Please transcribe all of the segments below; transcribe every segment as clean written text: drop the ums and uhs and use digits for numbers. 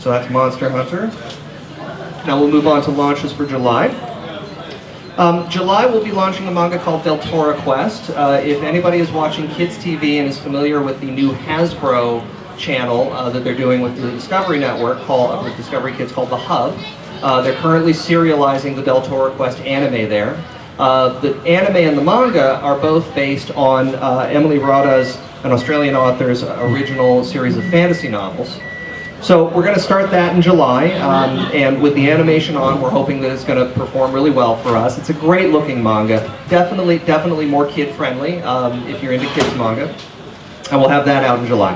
So that's Monster Hunter. Now we'll move on to launches for July. July we'll be launching a manga called Deltora Quest. If anybody is watching Kids TV and is familiar with the new Hasbro channel that they're doing with the Discovery Network, with Discovery Kids, called The Hub, they're currently serializing the Deltora Quest anime there. The anime and the manga are both based on Emily Rada's, an Australian author's, original series of fantasy novels. So we're going to start that in July, and with the animation on, we're hoping that it's going to perform really well for us. It's a great looking manga, definitely more kid friendly if you're into kids manga, and we'll have that out in July.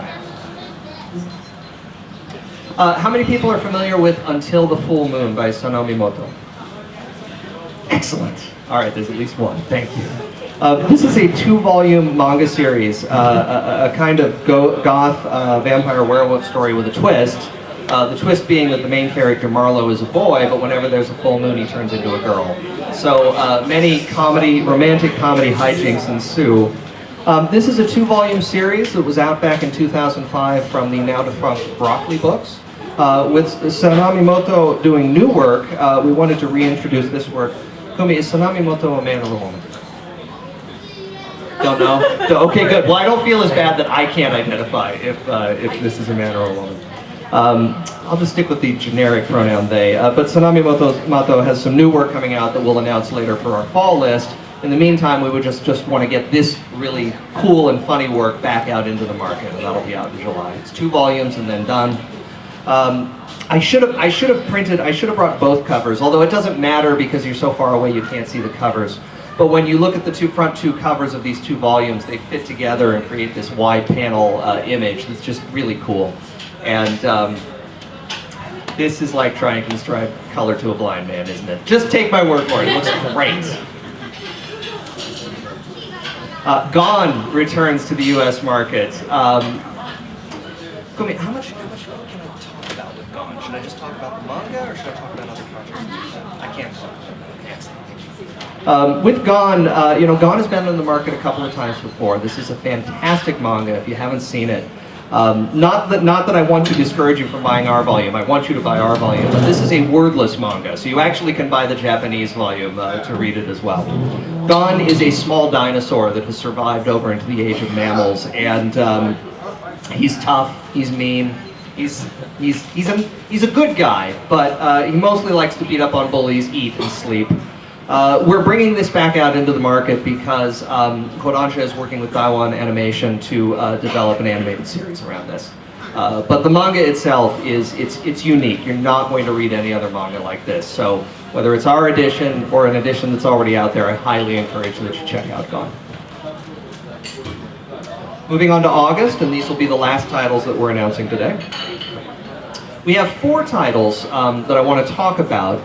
How many people are familiar with Until the Full Moon by Sanami Moto? Excellent. All right, there's at least one. Thank you. This is a 2-volume manga series, a kind of goth vampire werewolf story with a twist. The twist being that the main character, Marlowe, is a boy, but whenever there's a full moon, he turns into a girl. So many romantic comedy hijinks ensue. This is a 2-volume series that was out back in 2005 from the now-defunct Broccoli Books. With Sanami Moto doing new work, we wanted to reintroduce this work. Kumi, is Sanami Moto a man or a woman? Don't know? Okay, good. Well, I don't feel as bad that I can't identify if this is a man or a woman. I'll just stick with the generic pronoun they. But Sanami Moto has some new work coming out that we'll announce later for our fall list. In the meantime, we would just want to get this really cool and funny work back out into the market, and that'll be out in July. It's 2 volumes and then done. I should have brought both covers, although it doesn't matter because you're so far away you can't see the covers. But when you look at the front two covers of these 2 volumes, they fit together and create this wide panel image that's just really cool. And this is like trying to describe color to a blind man, isn't it? Just take my word for it. It looks great. Gone returns to the U.S. market. Kumi, how much can I talk about with Gone? Should I just talk about the manga, or should I talk about other projects? I can't talk about it. With Gone, Gone has been on the market a couple of times before. This is a fantastic manga if you haven't seen it. Not that I want to discourage you from buying our volume. I want you to buy our volume, but this is a wordless manga, so you actually can buy the Japanese volume to read it as well. Gone is a small dinosaur that has survived over into the age of mammals, and he's tough, he's mean, he's a good guy, but he mostly likes to beat up on bullies, eat, and sleep. We're bringing this back out into the market because Kodansha is working with Taiwan Animation to develop an animated series around this. But the manga itself it's unique. You're not going to read any other manga like this. So whether it's our edition or an edition that's already out there, I highly encourage that you check out Gone. Moving on to August, and these will be the last titles that we're announcing today. We have 4 titles that I want to talk about.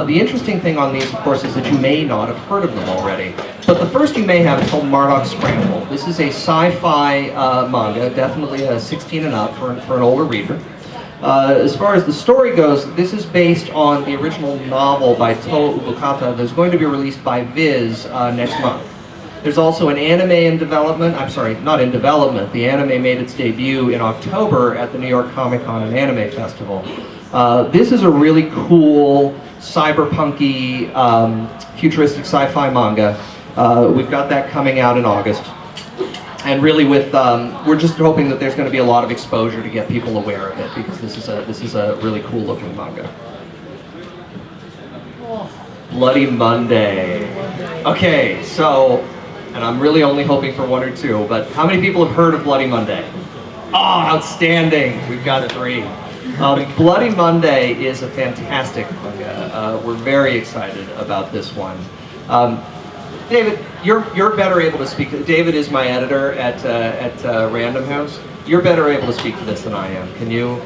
The interesting thing on these, of course, is that you may not have heard of them already. But the first you may have is called Marduk Scramble. This is a sci-fi manga, definitely a 16 and up for an older reader. As far as the story goes, this is based on the original novel by Toa Ubukata that's going to be released by Viz next month. There's also an anime in development. I'm sorry, not in development. The anime made its debut in October at the New York Comic Con and Anime Festival. This is a really cool, cyberpunky, futuristic sci-fi manga. We've got that coming out in August. And really we're just hoping that there's going to be a lot of exposure to get people aware of it, because this is a really cool looking manga. Bloody Monday. Okay, so, and I'm really only hoping for 1 or 2, but how many people have heard of Bloody Monday? Oh, outstanding! We've got 3. Bloody Monday is a fantastic manga. We're very excited about this one. David, you're better able to speak. David is my editor at Random House. You're better able to speak to this than I am. Can you?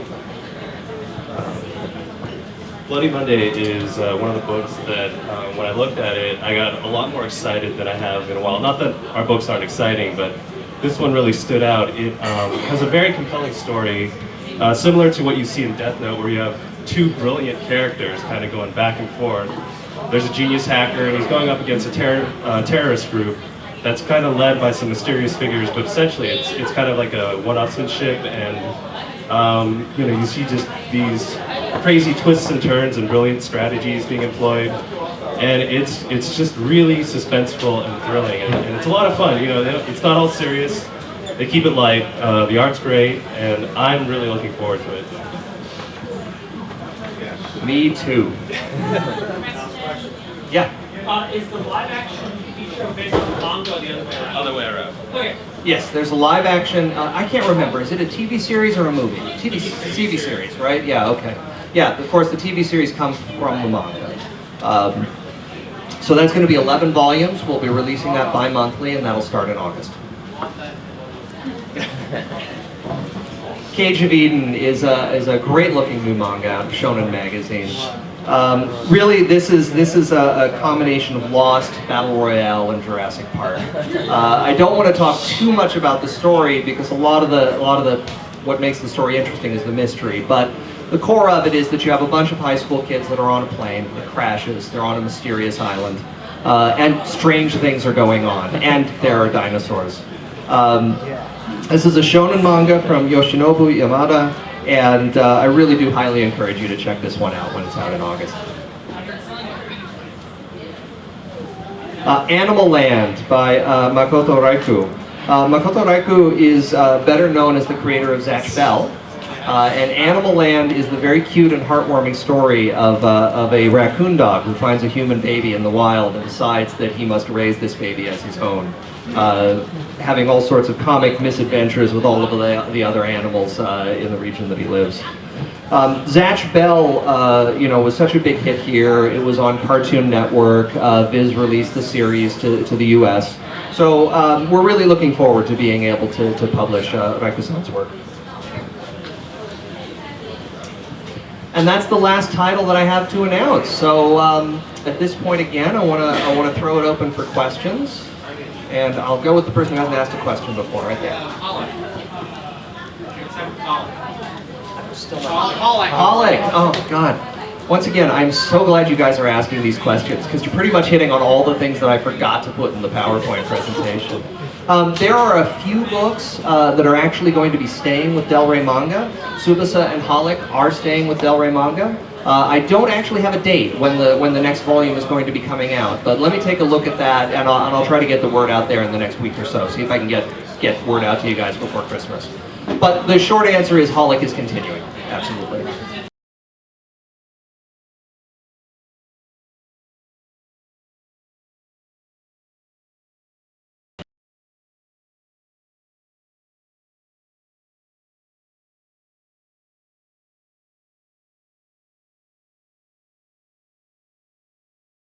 Bloody Monday is one of the books that, when I looked at it, I got a lot more excited than I have in a while. Not that our books aren't exciting, but this one really stood out. It has a very compelling story, similar to what you see in Death Note, where you have 2 brilliant characters kind of going back and forth. There's a genius hacker, and he's going up against a terrorist group that's kind of led by some mysterious figures, but essentially it's kind of like a one-upsmanship, and You know, you see just these crazy twists and turns and brilliant strategies being employed, and it's just really suspenseful and thrilling, and it's a lot of fun. You know, it's not all serious. They keep it light. The art's great, and I'm really looking forward to it. Me too. Yeah. Is the live-action TV show based on the manga or the other way around? Other way around. Okay. Yes, there's a live action. I can't remember. Is it a TV series or a movie? TV series, right? Yeah. Okay. Yeah. Of course, the TV series comes from the manga. So that's going to be 11 volumes. We'll be releasing that bi-monthly, and that'll start in August. Cage of Eden is a great-looking new manga out of Shonen Magazine. Really, this is a combination of Lost, Battle Royale, and Jurassic Park. I don't want to talk too much about the story because a lot of the what makes the story interesting is the mystery. But the core of it is that you have a bunch of high school kids that are on a plane that crashes. They're on a mysterious island, and strange things are going on, and there are dinosaurs. This is a shonen manga from Yoshinobu Yamada. And I really do highly encourage you to check this one out when it's out in August. Animal Land by Makoto Raiku. Makoto Raiku is better known as the creator of Zatch Bell. And Animal Land is the very cute and heartwarming story of a raccoon dog who finds a human baby in the wild and decides that he must raise this baby as his own. Having all sorts of comic misadventures with all of the other animals in the region that he lives. Zatch Bell, you know, was such a big hit here. It was on Cartoon Network. Viz released the series to the U.S. So we're really looking forward to being able to publish Raiku-san's work. And that's the last title that I have to announce. So at this point, again, I want to throw it open for questions. And I'll go with the person who hasn't asked a question before, right there. Holly. Oh, God. Once again, I'm so glad you guys are asking these questions, because you're pretty much hitting on all the things that I forgot to put in the PowerPoint presentation. There are a few books that are actually going to be staying with Del Rey Manga. Tsubasa and Holic are staying with Del Rey Manga. I don't actually have a date when the next volume is going to be coming out, but let me take a look at that, and I'll try to get the word out there in the next week or so, see if I can get word out to you guys before Christmas. But the short answer is Holic is continuing, absolutely.